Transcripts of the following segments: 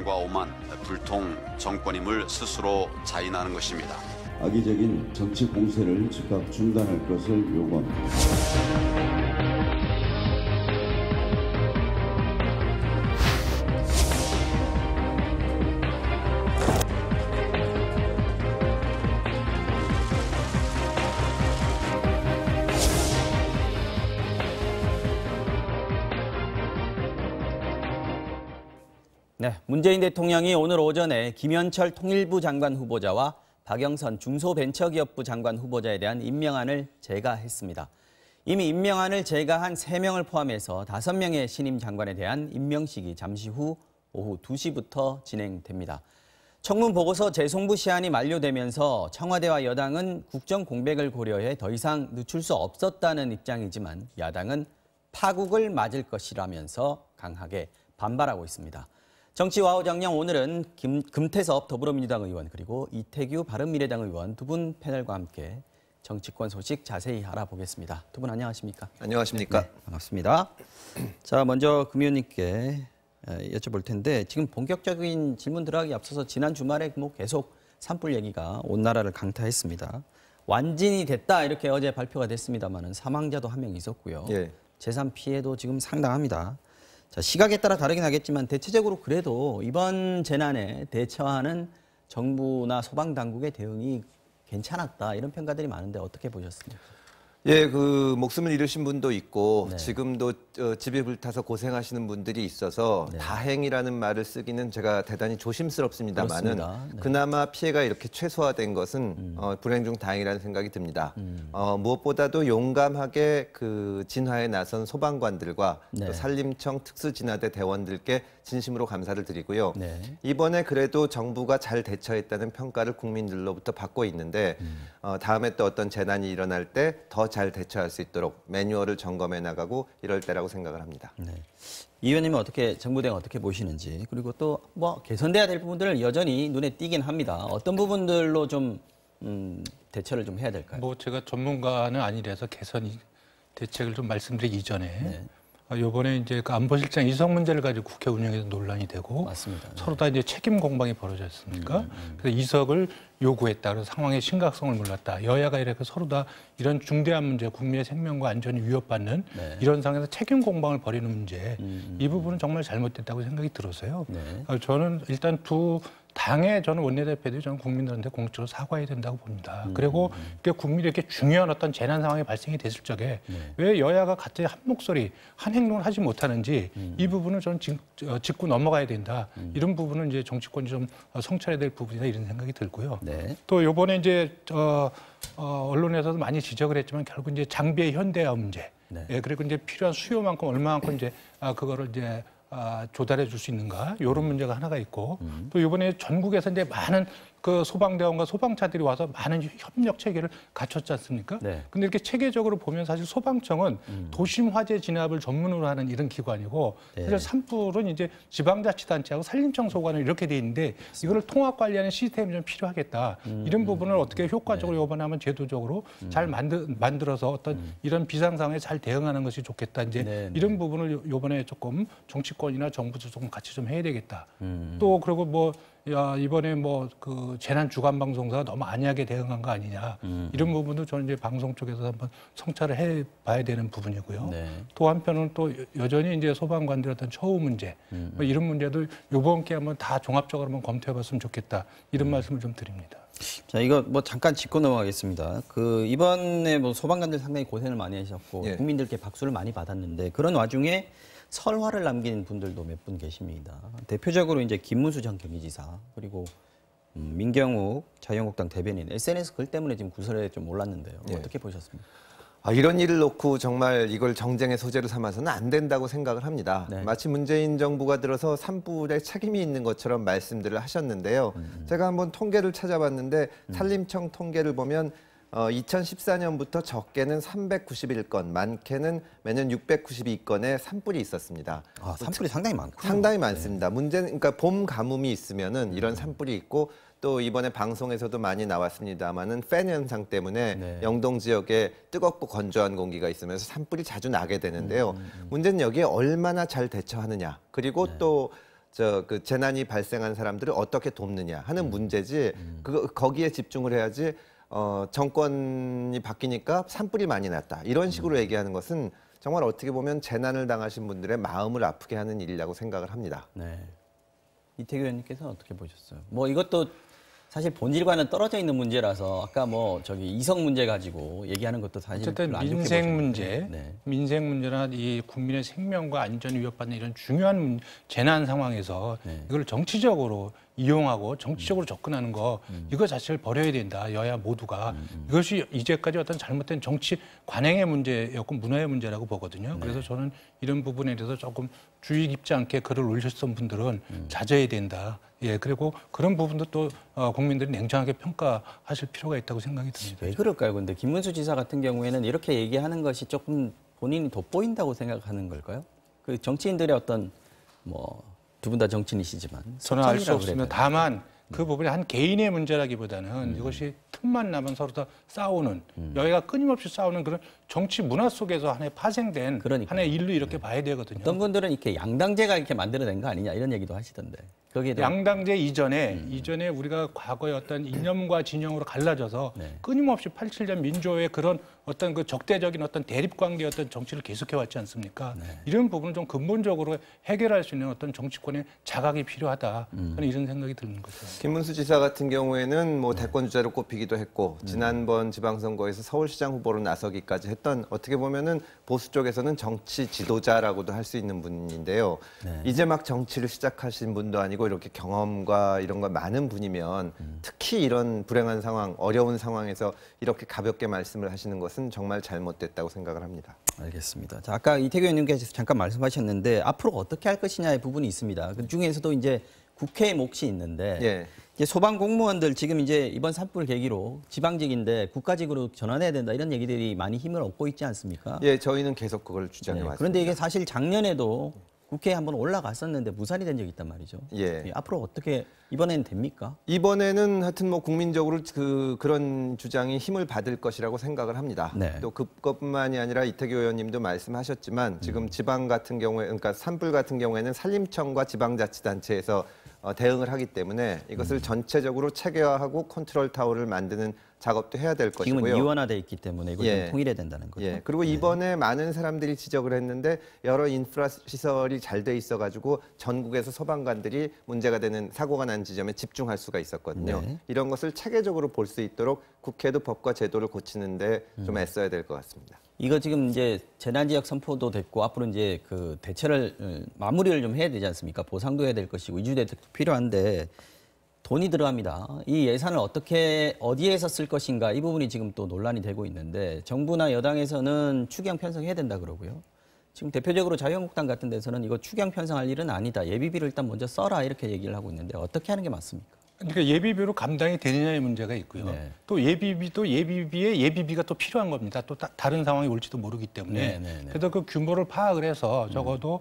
비판과 오만, 불통 정권임을 스스로 자인하는 것입니다. 악의적인 정치 공세를 즉각 중단할 것을 요구합니다. 네, 문재인 대통령이 오늘 오전에 김현철 통일부 장관 후보자와 박영선 중소벤처기업부 장관 후보자에 대한 임명안을 제거했습니다. 이미 임명안을 제거한 3명을 포함해서 5명의 신임 장관에 대한 임명식이 잠시 후 오후 2시부터 진행됩니다. 청문 보고서 재송부 시한이 만료되면서 청와대와 여당은 국정 공백을 고려해 더 이상 늦출 수 없었다는 입장이지만 야당은 파국을 맞을 것이라면서 강하게 반발하고 있습니다. 정치와우 정령 오늘은 금태섭 더불어민주당 의원 그리고 이태규 바른미래당 의원 두 분 패널과 함께 정치권 소식 자세히 알아보겠습니다. 두 분 안녕하십니까? 안녕하십니까? 네, 반갑습니다. 자, 먼저 금 의원님께 여쭤볼 텐데 지금 본격적인 질문 들어가기 앞서서 지난 주말에 뭐 계속 산불 얘기가 온 나라를 강타했습니다. 완진이 됐다 이렇게 어제 발표가 됐습니다만은 사망자도 1명 있었고요. 예. 재산 피해도 지금 상당합니다. 자, 시각에 따라 다르긴 하겠지만 대체적으로 그래도 이번 재난에 대처하는 정부나 소방당국의 대응이 괜찮았다 이런 평가들이 많은데 어떻게 보셨습니까? 예, 그 목숨을 잃으신 분도 있고 네. 지금도 집이 불타서 고생하시는 분들이 있어서 네. 다행이라는 말을 쓰기는 제가 대단히 조심스럽습니다만은 네. 그나마 피해가 이렇게 최소화된 것은 불행 중 다행이라는 생각이 듭니다. 무엇보다도 용감하게 그 진화에 나선 소방관들과 네. 또 산림청 특수진화대 대원들께 진심으로 감사를 드리고요. 네. 이번에 그래도 정부가 잘 대처했다는 평가를 국민들로부터 받고 있는데 다음에 또 어떤 재난이 일어날 때 더 잘 대처할 수 있도록 매뉴얼을 점검해 나가고 이럴 때라고 생각을 합니다. 네. 이 의원님은 어떻게 정부 대응 어떻게 보시는지 그리고 또 뭐 개선돼야 될 부분들은 여전히 눈에 띄긴 합니다. 어떤 부분들로 좀 대처를 좀 해야 될까요? 뭐 제가 전문가는 아니라서 대책을 좀 말씀드리기 이전에 이번에 이제 그 안보실장 이성 문제를 가지고 국회 운영에서 논란이 되고 맞습니다. 서로 다 이제 책임 공방이 벌어졌습니까? 그래서 이석을 요구했다. 그래서 상황의 심각성을 몰랐다. 여야가 이렇게 서로 다 이런 중대한 문제, 국민의 생명과 안전이 위협받는 이런 상황에서 책임 공방을 벌이는 문제, 이 부분은 정말 잘못됐다고 생각이 들어서요. 저는 일단 두 당의 저는 원내대표들이 저는 국민들한테 공적으로 사과해야 된다고 봅니다. 그리고 국민이 이렇게 중요한 어떤 재난 상황이 발생이 됐을 적에 왜 여야가 같이 한 목소리, 한 행동을 하지 못하는지 이 부분은 저는 짚고 넘어가야 된다. 이런 부분은 이제 정치권이 좀 성찰해야 될 부분이다 이런 생각이 들고요. 네. 또 이번에 이제 언론에서도 많이 지적을 했지만 결국 이제 장비의 현대화 문제, 예, 그리고 이제 필요한 수요만큼 얼마만큼 이제 그거를 이제 조달해 줄 수 있는가 이런 문제가 하나가 있고 또 이번에 전국에서 이제 많은 그 소방대원과 소방차들이 와서 많은 협력 체계를 갖췄지 않습니까? 네. 근데 이렇게 체계적으로 보면 사실 소방청은 도심 화재 진압을 전문으로 하는 이런 기관이고 사실 산불은 이제 지방자치단체하고 산림청 소관을 이렇게 돼 있는데 이거를 통합 관리하는 시스템이 좀 필요하겠다. 이런 부분을 어떻게 효과적으로 이번에 한번 제도적으로 잘 만들어서 어떤 이런 비상 상황에 잘 대응하는 것이 좋겠다. 이제 이런 부분을 이번에 조금 정치권이나 정부도 조금 같이 좀 해야 되겠다. 또 그리고 뭐 이번에 뭐 그 재난 주간 방송사가 너무 안이하게 대응한 거 아니냐 이런 부분도 저는 이제 방송 쪽에서 한번 성찰을 해봐야 되는 부분이고요. 또 한편은 또 여전히 이제 소방관들 어떤 처우 문제 뭐 이런 문제도 이번 기회에 한번 다 종합적으로 한번 검토해봤으면 좋겠다 이런 말씀을 좀 드립니다. 자, 이거 뭐 잠깐 짚고 넘어가겠습니다. 그 이번에 뭐 소방관들 상당히 고생을 많이 하셨고 국민들께 박수를 많이 받았는데 그런 와중에 설화를 남긴 분들도 몇 분 계십니다. 대표적으로 이제 김문수 전 경기지사 그리고 민경욱 자유한국당 대변인 SNS 글 때문에 지금 구설에 좀 올랐는데요. 어떻게 보셨습니까? 이런 일을 놓고 정말 이걸 정쟁의 소재로 삼아서는 안 된다고 생각을 합니다. 마치 문재인 정부가 들어서 산불에 책임이 있는 것처럼 말씀들을 하셨는데요. 제가 한번 통계를 찾아봤는데 산림청 통계를 보면 2014년부터 적게는 391건, 많게는 매년 692건의 산불이 있었습니다. 산불이 상당히 많군요. 상당히 많습니다. 문제는 그러니까 봄 가뭄이 있으면은 이런 산불이 있고 또 이번에 방송에서도 많이 나왔습니다만은 팬 현상 때문에 영동 지역에 뜨겁고 건조한 공기가 있으면서 산불이 자주 나게 되는데요. 문제는 여기에 얼마나 잘 대처하느냐. 그리고 또 그 재난이 발생한 사람들을 어떻게 돕느냐 하는 문제지 거기에 집중을 해야지 정권이 바뀌니까 산불이 많이 났다 이런 식으로 얘기하는 것은 정말 어떻게 보면 재난을 당하신 분들의 마음을 아프게 하는 일이라고 생각을 합니다. 네. 이태규 의원님께서는 어떻게 보셨어요? 뭐 이것도 사실 본질과는 떨어져 있는 문제라서 아까 뭐 저기 이성 문제 가지고 얘기하는 것도 사실 어쨌든 별로 안 좋게 민생 보셨는데. 문제, 네. 민생 문제나 이 국민의 생명과 안전을 위협받는 이런 중요한 재난 상황에서 네. 이걸 정치적으로 이용하고 정치적으로 접근하는 거 이거 자체를 버려야 된다. 여야 모두가. 이것이 이제까지 어떤 잘못된 정치 관행의 문제였고 문화의 문제라고 보거든요. 그래서 저는 이런 부분에 대해서 조금 주의 깊지 않게 글을 올리셨던 분들은 자제해야 된다. 예, 그리고 그런 부분도 또 국민들이 냉정하게 평가하실 필요가 있다고 생각이 듭니다. 왜 그럴까요? 근데 김문수 지사 같은 경우에는 이렇게 얘기하는 것이 조금 본인이 돋보인다고 생각하는 걸까요? 그 정치인들의 어떤 뭐 두 분 다 정치인이시지만 저는 알 수 습관이라고 없으면 그래야 되나요? 다만 그 부분이 한 개인의 문제라기보다는 이것이 틈만 나면 서로 다 싸우는 여야가 끊임없이 싸우는 그런 정치 문화 속에서 하나의 파생된 그러니까요. 하나의 일로 이렇게 봐야 되거든요. 어떤 분들은 이렇게 양당제가 이렇게 만들어낸 거 아니냐 이런 얘기도 하시던데 거기에 대한 양당제 이전에 우리가 과거의 어떤 이념과 진영으로 갈라져서 네. 끊임없이 87년 민주화의 그런 어떤 그 적대적인 어떤 대립 관계였던 정치를 계속해 왔지 않습니까? 네. 이런 부분을 좀 근본적으로 해결할 수 있는 어떤 정치권의 자각이 필요하다. 저는 이런 생각이 드는 거죠. 김문수 지사 같은 경우에는 뭐 대권 주자로 꼽히기도 했고 지난번 지방선거에서 서울시장 후보로 나서기까지 했던 어떻게 보면은 보수 쪽에서는 정치 지도자라고도 할 수 있는 분인데요. 네. 이제 막 정치를 시작하신 분도 아니고 이렇게 경험과 이런 거 많은 분이면 특히 이런 불행한 상황, 어려운 상황에서 이렇게 가볍게 말씀을 하시는 것은 정말 잘못됐다고 생각을 합니다. 알겠습니다. 자, 아까 이태규 의원님께서 잠깐 말씀하셨는데 앞으로 어떻게 할 것이냐의 부분이 있습니다. 그 중에서도 이제 국회의 몫이 있는데 예. 이제 소방 공무원들 지금 이제 이번 산불 계기로 지방직인데 국가직으로 전환해야 된다 이런 얘기들이 많이 힘을 얻고 있지 않습니까? 예, 저희는 계속 그걸 주장해 왔습니다. 그런데 이게 사실 작년에도 국회에 한번 올라갔었는데 무산이 된 적이 있단 말이죠. 예. 앞으로 어떻게 이번에는 됩니까? 이번에는 하여튼 뭐 국민적으로 그런 주장이 힘을 받을 것이라고 생각을 합니다. 네. 또 그것뿐만이 아니라 이태규 의원님도 말씀하셨지만 지금 지방 같은 경우에 그러니까 산불 같은 경우에는 산림청과 지방자치단체에서 대응을 하기 때문에 이것을 전체적으로 체계화하고 컨트롤 타워를 만드는 작업도 해야 될 것이고요. 지금은 이원화돼 있기 때문에 이걸 예. 좀 통일해야 된다는 거죠. 예. 그리고 이번에 많은 사람들이 지적을 했는데 여러 인프라 시설이 잘 돼 있어가지고 전국에서 소방관들이 문제가 되는 사고가 난 지점에 집중할 수가 있었거든요. 네. 이런 것을 체계적으로 볼 수 있도록 국회도 법과 제도를 고치는데 좀 애써야 될 것 같습니다. 이거 지금 이제 재난지역 선포도 됐고 앞으로 이제 그 대처를 마무리를 좀 해야 되지 않습니까? 보상도 해야 될 것이고 이주대책도 필요한데 돈이 들어갑니다. 이 예산을 어디에서 쓸 것인가 이 부분이 지금 또 논란이 되고 있는데 정부나 여당에서는 추경 편성해야 된다 그러고요. 지금 대표적으로 자유한국당 같은 데서는 이거 추경 편성할 일은 아니다. 예비비를 일단 먼저 써라 이렇게 얘기를 하고 있는데 어떻게 하는 게 맞습니까? 그러니까 예비비로 감당이 되느냐의 문제가 있고요. 네. 또 예비비에 예비비가 또 필요한 겁니다. 또 다른 상황이 올지도 모르기 때문에. 네. 그래서 그 규모를 파악을 해서 적어도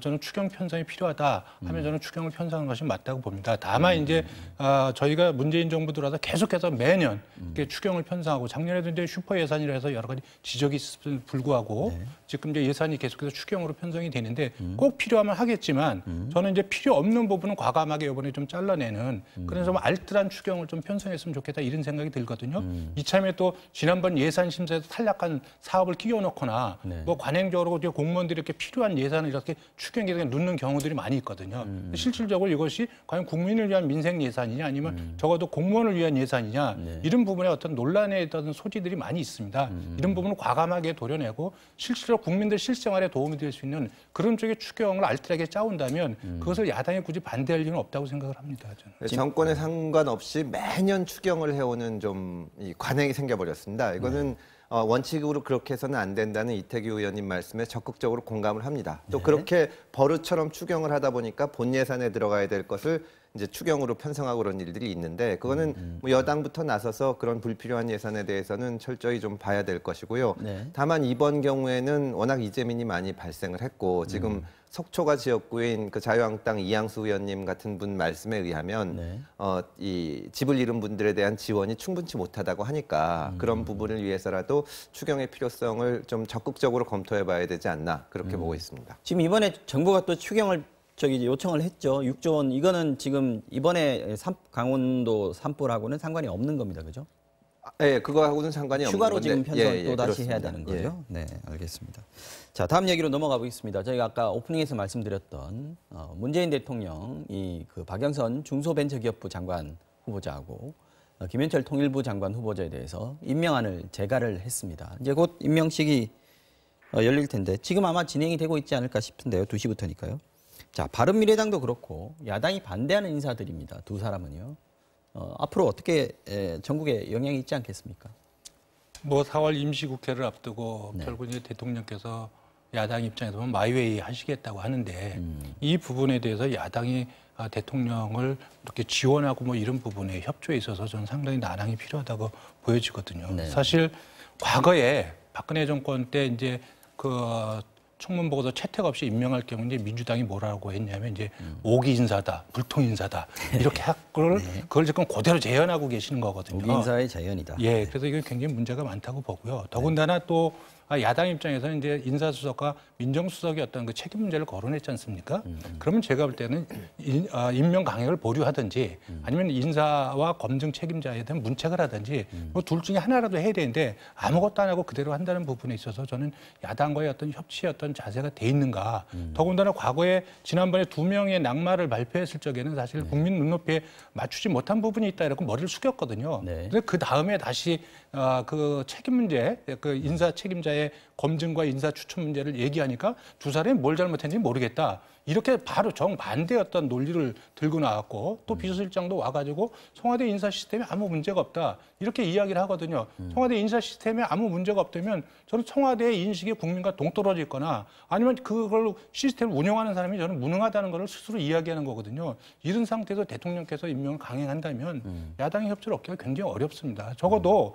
저는 추경 편성이 필요하다 하면 저는 추경을 편성하는 것이 맞다고 봅니다. 다만 이제 저희가 문재인 정부 들어와서 계속해서 매년 이렇게 추경을 편성하고 작년에도 이제 슈퍼 예산이라 해서 여러 가지 지적이 있음에도 불구하고 지금 이제 예산이 계속해서 추경으로 편성이 되는데 꼭 필요하면 하겠지만 저는 이제 필요 없는 부분은 과감하게 이번에 좀 잘라내는 그래서 좀 알뜰한 추경을 좀 편성했으면 좋겠다 이런 생각이 들거든요. 이참에 또 지난번 예산 심사에서 탈락한 사업을 끼워넣거나 네. 뭐 관행적으로 이제 공무원들이 이렇게 필요한 예산을 이렇게 추경에 넣는 경우들이 많이 있거든요. 실질적으로 이것이 과연 국민을 위한 민생 예산이냐 아니면 적어도 공무원을 위한 예산이냐 네. 이런 부분에 어떤 논란에 어떤 소지들이 많이 있습니다. 이런 부분을 과감하게 도려내고 실제로 국민들 실생활에 도움이 될 수 있는 그런 쪽의 추경을 알뜰하게 짜온다면 그것을 야당이 굳이 반대할 이유는 없다고 생각을 합니다. 저는. 정권에 상관없이 매년 추경을 해오는 좀 이 관행이 생겨버렸습니다. 이거는 원칙으로 그렇게 해서는 안 된다는 이태규 의원님 말씀에 적극적으로 공감을 합니다. 또 그렇게 버릇처럼 추경을 하다 보니까 본 예산에 들어가야 될 것을 이제 추경으로 편성하고 그런 일들이 있는데 그거는 뭐 여당부터 나서서 그런 불필요한 예산에 대해서는 철저히 좀 봐야 될 것이고요. 네. 다만 이번 경우에는 워낙 이재민이 많이 발생을 했고 지금 속초가 지역구인 그 자유한국당 이양수 의원님 같은 분 말씀에 의하면 네. 이 집을 잃은 분들에 대한 지원이 충분치 못하다고 하니까 그런 부분을 위해서라도 추경의 필요성을 좀 적극적으로 검토해봐야 되지 않나 그렇게 보고 있습니다. 지금 이번에 정부가 또 추경을 저기 요청을 했죠. 6조 원 이거는 지금 이번에 강원도 산불하고는 상관이 없는 겁니다, 그죠? 네, 그거하고는 상관이 없는 추가로 건데. 지금 편성 또 다시 그렇습니다. 해야 되는 거죠. 네, 알겠습니다. 자, 다음 얘기로 넘어가 보겠습니다. 저희가 아까 오프닝에서 말씀드렸던 문재인 대통령 그 박영선 중소벤처기업부 장관 후보자하고 김현철 통일부 장관 후보자에 대해서 임명안을 제가를 했습니다. 이제 곧 임명식이 열릴 텐데 지금 아마 진행이 되고 있지 않을까 싶은데요. 2시부터니까요. 자, 바른미래당도 그렇고 야당이 반대하는 인사들입니다. 두 사람은요. 앞으로 어떻게 전국에 영향이 있지 않겠습니까? 뭐 4월 임시국회를 앞두고 네. 결국 이제 대통령께서 야당 입장에서 보면 마이웨이 하시겠다고 하는데 이 부분에 대해서 야당이 대통령을 이렇게 지원하고 뭐 이런 부분에 협조에 있어서 저는 상당히 난항이 필요하다고 보여지거든요. 네. 사실 과거에 박근혜 정권 때 이제 그 청문 보고서 채택 없이 임명할 경우 이제 민주당이 뭐라고 했냐면 이제 오기 인사다, 불통 인사다 이렇게 그걸 지금 그대로 재현하고 계시는 거거든요. 오기 인사의 재현이다. 예, 그래서 이게 굉장히 문제가 많다고 보고요. 더군다나 또 야당 입장에서는 이제 인사수석과 민정수석의 어떤 그 책임 문제를 거론했지 않습니까? 그러면 제가 볼 때는 임명 강행을 보류하든지 아니면 인사와 검증 책임자에 대한 문책을 하든지 뭐 둘 중에 하나라도 해야 되는데 아무것도 안 하고 그대로 한다는 부분에 있어서 저는 야당과의 어떤 협치의 어떤 자세가 돼 있는가. 더군다나 과거에 지난번에 2명의 낙마를 발표했을 적에는 사실 국민 눈높이에 맞추지 못한 부분이 있다 이러고 머리를 숙였거든요. 네. 그래서 그 다음에 다시 그 책임 문제, 그 인사 책임자의 검증과 인사 추천 문제를 얘기하니까 두 사람이 뭘 잘못했는지 모르겠다. 이렇게 바로 정반대의 어떤 논리를 들고 나왔고 또 비서실장도 와가지고 청와대 인사 시스템에 아무 문제가 없다. 이렇게 이야기를 하거든요. 청와대 인사 시스템에 아무 문제가 없다면 저는 청와대의 인식이 국민과 동떨어져 있거나 아니면 그걸 시스템을 운영하는 사람이 저는 무능하다는 걸 스스로 이야기하는 거거든요. 이런 상태에서 대통령께서 임명을 강행한다면 야당의 협조를 얻기가 굉장히 어렵습니다. 적어도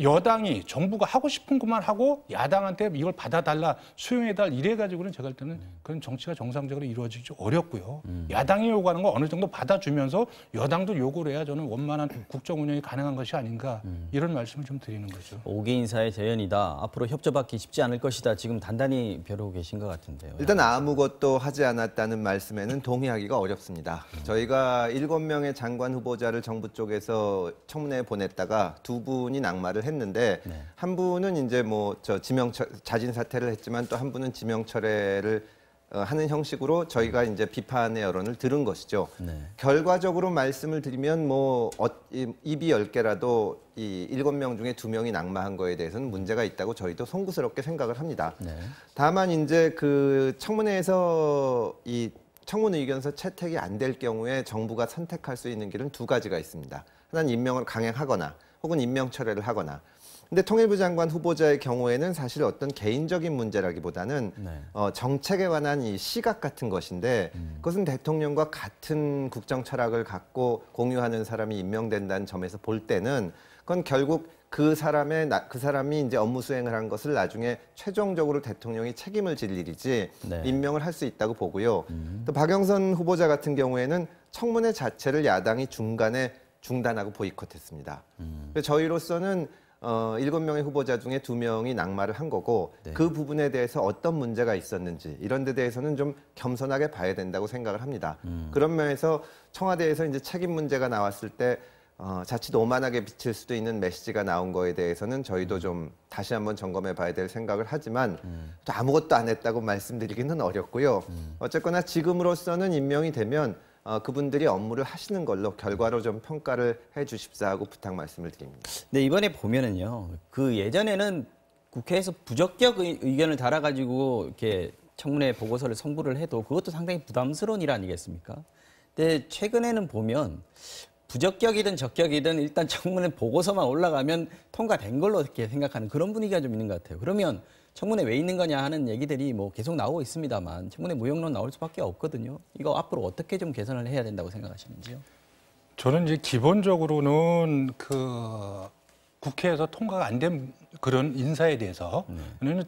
여당이 정부가 하고 싶은 것만 하고 야당한테 이걸 받아달라 수용해달라 이래가지고는 제가 할 때는 그런 정치가 정상적으로 이루어지기 어렵고요. 야당이 요구하는 거 어느 정도 받아주면서 여당도 요구를 해야 저는 원만한 국정 운영이 가능한 것이 아닌가 이런 말씀을 좀 드리는 거죠. 오기 인사의 재현이다. 앞으로 협조받기 쉽지 않을 것이다. 지금 단단히 벼르고 계신 것 같은데요. 일단 아무것도 하지 않았다는 말씀에는 동의하기가 어렵습니다. 저희가 7명의 장관 후보자를 정부 쪽에서 청문회에 보냈다가 2분이 낙마를 했는데 한 분은 이제 뭐 자진 사퇴를 했지만 또 한 분은 지명 철회를 하는 형식으로 저희가 이제 비판의 여론을 들은 것이죠. 네. 결과적으로 말씀을 드리면 뭐 입이 10개라도 이 7명 중에 2명이 낙마한 거에 대해서는 문제가 있다고 저희도 송구스럽게 생각을 합니다. 네. 다만 이제 그 청문회에서 이 청문 의견서 채택이 안 될 경우에 정부가 선택할 수 있는 길은 2가지가 있습니다. 하나는 임명을 강행하거나 혹은 임명 철회를 하거나. 근데 통일부 장관 후보자의 경우에는 사실 어떤 개인적인 문제라기보다는 네. 정책에 관한 이 시각 같은 것인데 그것은 대통령과 같은 국정 철학을 갖고 공유하는 사람이 임명된다는 점에서 볼 때는 그건 결국 그 사람이 이제 업무 수행을 한 것을 나중에 최종적으로 대통령이 책임을 질 일이지 네. 임명을 할 수 있다고 보고요. 또 박영선 후보자 같은 경우에는 청문회 자체를 야당이 중간에 중단하고 보이콧했습니다. 그래서 저희로서는 7명의 후보자 중에 2명이 낙마를 한 거고 네. 그 부분에 대해서 어떤 문제가 있었는지 이런 데 대해서는 좀 겸손하게 봐야 된다고 생각을 합니다. 그런 면에서 청와대에서 이제 책임 문제가 나왔을 때 자칫 오만하게 비칠 수도 있는 메시지가 나온 거에 대해서는 저희도 좀 다시 한번 점검해 봐야 될 생각을 하지만 또 아무것도 안 했다고 말씀드리기는 어렵고요. 어쨌거나 지금으로서는 임명이 되면 그분들이 업무를 하시는 걸로 결과로 좀 평가를 해 주십사 하고 부탁 말씀을 드립니다. 네, 이번에 보면은요. 그 예전에는 국회에서 부적격 의견을 달아가지고 이렇게 청문회 보고서를 송부를 해도 그것도 상당히 부담스러운 일 아니겠습니까? 근데 최근에는 보면 부적격이든 적격이든 일단 청문회 보고서만 올라가면 통과된 걸로 이렇게 생각하는 그런 분위기가 좀 있는 것 같아요. 그러면 청문회 왜 있는 거냐 하는 얘기들이 뭐 계속 나오고 있습니다만 청문회 무용론 나올 수밖에 없거든요. 이거 앞으로 어떻게 좀 개선을 해야 된다고 생각하시는지요? 저는 이제 기본적으로는 그 국회에서 통과가 안 된 그런 인사에 대해서는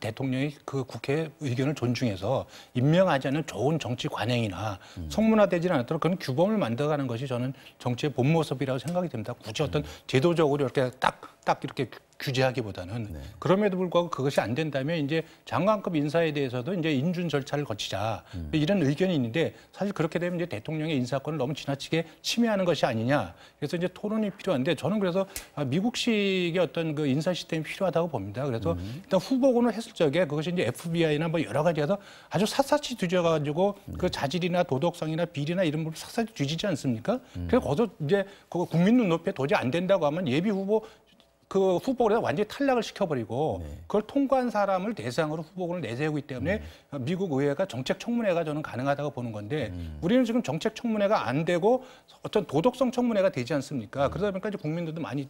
대통령이 그 국회 의견을 존중해서 임명하지 않은 좋은 정치 관행이나 성문화되지 않았도록 그런 규범을 만들어가는 것이 저는 정치의 본 모습이라고 생각이 됩니다. 굳이 어떤 제도적으로 이렇게 딱 이렇게 규제하기보다는 그럼에도 불구하고 그것이 안 된다면 이제 장관급 인사에 대해서도 이제 인준 절차를 거치자 이런 의견이 있는데 사실 그렇게 되면 이제 대통령의 인사권을 너무 지나치게 침해하는 것이 아니냐. 그래서 이제 토론이 필요한데 저는 그래서 미국식의 어떤 그 인사 시스템이 필요하다고 봅니다. 그래서 일단 후보군을 했을 적에 그것이 이제 FBI나 뭐 여러 가지에서 아주 샅샅이 뒤져가지고 그 자질이나 도덕성이나 비리나 이런 걸 샅샅이 뒤지지 않습니까? 그래서 거기서 이제 그 국민 눈높이에 도저히 안 된다고 하면 예비 후보 그 후보를 완전히 탈락을 시켜버리고 그걸 통과한 사람을 대상으로 후보군을 내세우기 때문에 미국 의회가 정책청문회가 저는 가능하다고 보는 건데 우리는 지금 정책청문회가 안 되고 어떤 도덕성 청문회가 되지 않습니까? 그러다 보니까 이제 국민들도 많이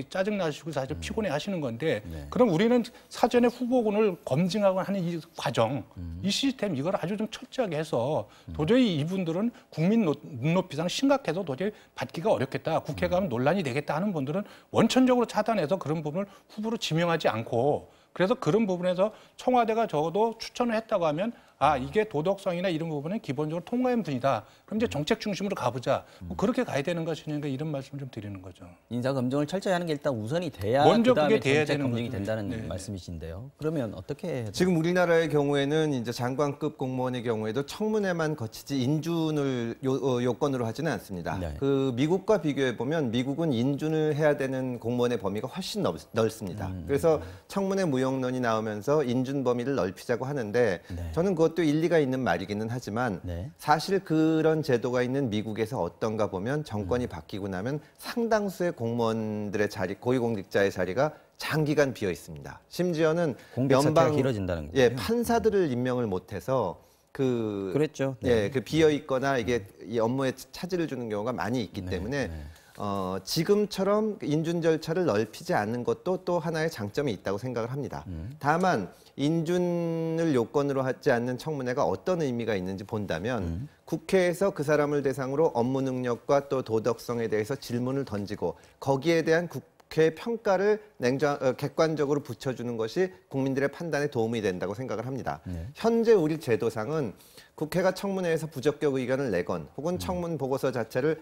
짜증나시고 사실 피곤해 하시는 건데 그럼 우리는 사전에 후보군을 검증하고 하는 이 과정, 이 시스템 이걸 아주 좀 철저하게 해서 도저히 이분들은 국민 눈높이상 심각해서 도저히 받기가 어렵겠다. 국회 가면 논란이 되겠다 하는 분들은 원천적으로 차단해서 그런 부분을 후보로 지명하지 않고 그래서 그런 부분에서 청와대가 적어도 추천을 했다고 하면 아 이게 도덕성이나 이런 부분은 기본적으로 통과한 분이다. 그럼 이제 정책 중심으로 가보자. 뭐 그렇게 가야 되는 것이니까 이런 말씀을 좀 드리는 거죠. 인사 검증을 철저히 하는 게 일단 우선이 돼야 먼저 그다음에 그게 돼야 정책 되는 검증이 거죠. 된다는 네. 말씀이신데요. 그러면 어떻게 해야 돼요? 지금 우리나라의 경우에는 이제 장관급 공무원의 경우에도 청문회만 거치지 인준을 요건으로 하지는 않습니다. 네. 그 미국과 비교해 보면 미국은 인준을 해야 되는 공무원의 범위가 훨씬 넓습니다. 그래서 청문회 무용론이 나오면서 인준 범위를 넓히자고 하는데 저는 그것도 일리가 있는 말이기는 하지만 사실 그런 제도가 있는 미국에서 어떤가 보면 정권이 바뀌고 나면 상당수의 공무원들의 자리, 고위공직자의 자리가 장기간 비어 있습니다. 심지어는 공백 사태가 길어진다는 거죠. 예, 판사들을 임명을 못해서 그랬죠. 예, 그 비어 있거나 이게 이 업무에 차질을 주는 경우가 많이 있기 때문에 지금처럼 인준 절차를 넓히지 않는 것도 또 하나의 장점이 있다고 생각을 합니다. 다만 인준을 요건으로 하지 않는 청문회가 어떤 의미가 있는지 본다면 국회에서 그 사람을 대상으로 업무 능력과 또 도덕성에 대해서 질문을 던지고 거기에 대한 국회의 평가를 객관적으로 붙여주는 것이 국민들의 판단에 도움이 된다고 생각을 합니다. 현재 우리 제도상은 국회가 청문회에서 부적격 의견을 내건 혹은 청문 보고서 자체를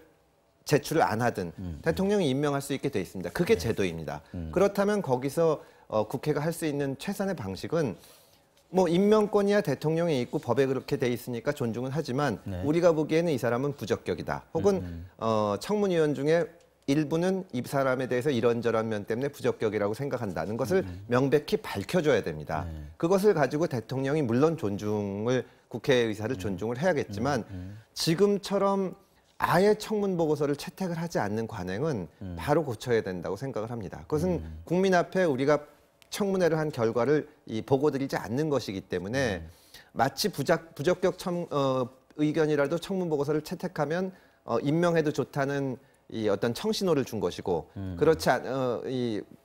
제출을 안 하든 대통령이 임명할 수 있게 돼 있습니다. 그게 제도입니다. 그렇다면 거기서 국회가 할 수 있는 최선의 방식은 뭐 임명권이야 대통령이 있고 법에 그렇게 돼 있으니까 존중은 하지만 우리가 보기에는 이 사람은 부적격이다. 혹은 청문위원 중에 일부는 이 사람에 대해서 이런저런 면 때문에 부적격이라고 생각한다는 것을 명백히 밝혀줘야 됩니다. 그것을 가지고 대통령이 물론 국회의 의사를 존중을 해야겠지만 지금처럼 아예 청문 보고서를 채택을 하지 않는 관행은 바로 고쳐야 된다고 생각을 합니다. 그것은 국민 앞에 우리가 청문회를 한 결과를 보고드리지 않는 것이기 때문에 마치 부적격 의견이라도 청문 보고서를 채택하면 임명해도 좋다는 이 어떤 청신호를 준 것이고 그렇지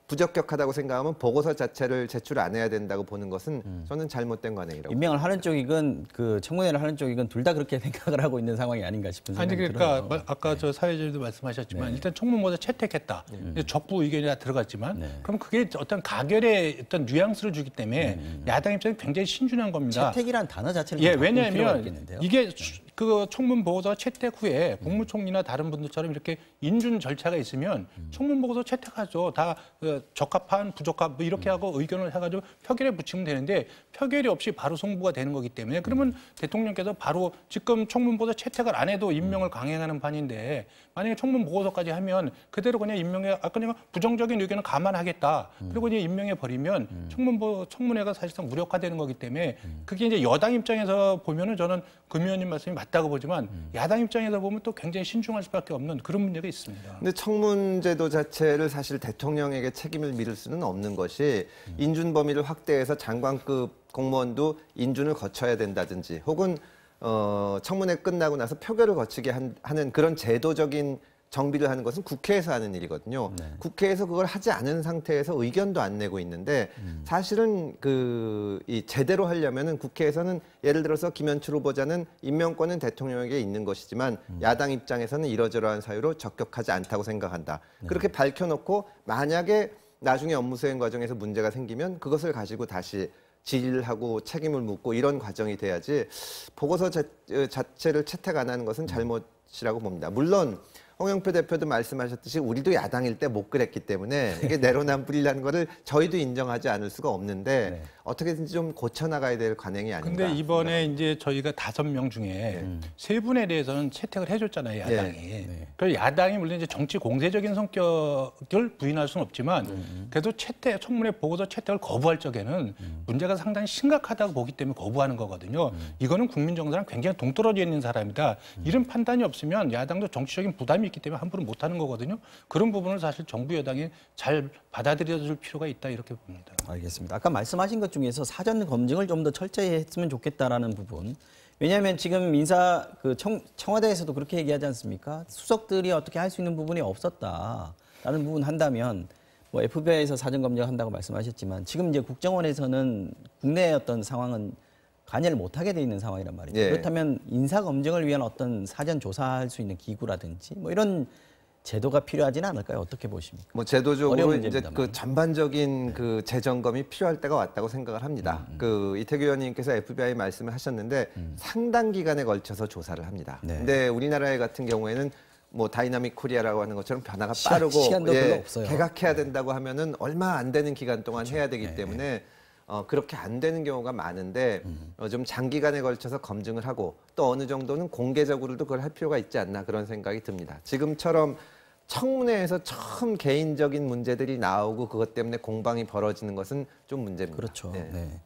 부적격하다고 생각하면 보고서 자체를 제출 안 해야 된다고 보는 것은 저는 잘못된 관행이라고. 임명을 하는 쪽이건 그 청문회를 하는 쪽이건 둘 다 그렇게 생각을 하고 있는 상황이 아닌가 싶은 생각이 아니 그러니까 들어요. 아까 저 사회자님도 말씀하셨지만 일단 청문보다 채택했다. 적부 의견이 다 들어갔지만 그럼 그게 어떤 가결의 어떤 뉘앙스를 주기 때문에 야당 입장에 굉장히 신중한 겁니다. 채택이란 단어 자체를 예, 좀 바꿀 필요가 왜냐하면 있겠는데요. 이게 그 청문 보고서 채택 후에 국무총리나 다른 분들처럼 이렇게 인준 절차가 있으면 청문 보고서 채택하죠. 다 적합한 부적합 뭐 이렇게 하고 의견을 해가지고 표결에 붙이면 되는데 표결이 없이 바로 송부가 되는 거기 때문에 그러면 대통령께서 바로 지금 청문 보고서 채택을 안 해도 임명을 강행하는 판인데 만약에 청문 보고서까지 하면 그대로 그냥 임명해 그냥 부정적인 의견은 감안하겠다. 그리고 그냥 임명해 버리면 청문회가 사실상 무력화되는 거기 때문에 그게 이제 여당 입장에서 보면은 저는 금 의원님 말씀이 맞다고 보지만 야당 입장에서 보면 또 굉장히 신중할 수밖에 없는 그런 문제가 있습니다. 근데 청문제도 자체를 사실 대통령에게 책임을 미룰 수는 없는 것이 인준 범위를 확대해서 장관급 공무원도 인준을 거쳐야 된다든지 혹은 청문회 끝나고 나서 표결을 거치게 하는 그런 제도적인 정비를 하는 것은 국회에서 하는 일이거든요. 국회에서 그걸 하지 않은 상태에서 의견도 안 내고 있는데 사실은 제대로 하려면은 국회에서는 예를 들어서 김현철 후보자는 임명권은 대통령에게 있는 것이지만 야당 입장에서는 이러저러한 사유로 적격하지 않다고 생각한다. 그렇게 밝혀놓고 만약에 나중에 업무 수행 과정에서 문제가 생기면 그것을 가지고 다시 질의를 하고 책임을 묻고 이런 과정이 돼야지 보고서 자체를 채택 안 하는 것은 잘못이라고 봅니다. 물론 홍영표 대표도 말씀하셨듯이 우리도 야당일 때 못 그랬기 때문에 이게 내로남불이라는 거를 저희도 인정하지 않을 수가 없는데 네. 어떻게든지 좀 고쳐나가야 될 관행이 아닌가. 근데 이번에 이제 저희가 5명 중에 3분에 대해서는 채택을 해줬잖아요, 야당이. 네. 그래서 야당이 물론 이제 정치 공세적인 성격을 부인할 수는 없지만 그래도 채택, 청문회 보고서 채택을 거부할 적에는 문제가 상당히 심각하다고 보기 때문에 거부하는 거거든요. 이거는 국민 정서랑 굉장히 동떨어져 있는 사람이다. 이런 판단이 없으면 야당도 정치적인 부담이 있기 때문에 함부로 못하는 거거든요. 그런 부분을 사실 정부 여당이 잘 받아들여줄 필요가 있다 이렇게 봅니다. 알겠습니다. 아까 말씀하신 것 중에서 사전 검증을 좀 더 철저히 했으면 좋겠다라는 부분. 왜냐하면 지금 청와대에서도 그렇게 얘기하지 않습니까? 수석들이 어떻게 할 수 있는 부분이 없었다라는 부분 한다면 뭐 FBI에서 사전 검증한다고 말씀하셨지만 지금 이제 국정원에서는 국내의 어떤 상황은 관여를 못하게 돼 있는 상황이란 말이죠. 예. 그렇다면 인사 검증을 위한 어떤 사전 조사할 수 있는 기구라든지 뭐 이런 제도가 필요하지는 않을까요? 어떻게 보십니까? 뭐 제도적으로 어려운 이제 문제입니다만. 그 전반적인 그 재점검이 필요할 때가 왔다고 생각을 합니다. 그 이태규 의원님께서 FBI 말씀을 하셨는데 상당 기간에 걸쳐서 조사를 합니다. 네. 근데 우리나라 같은 경우에는 뭐 다이나믹 코리아라고 하는 것처럼 변화가 빠르고 시간도 별로 없어요. 개각해야 된다고 하면은 얼마 안 되는 기간 동안 해야 되기 때문에 그렇게 안 되는 경우가 많은데 좀 장기간에 걸쳐서 검증을 하고 또 어느 정도는 공개적으로도 그걸 할 필요가 있지 않나 그런 생각이 듭니다. 지금처럼 청문회에서 처음 개인적인 문제들이 나오고 그것 때문에 공방이 벌어지는 것은 좀 문제입니다. 그렇죠. 네. 네.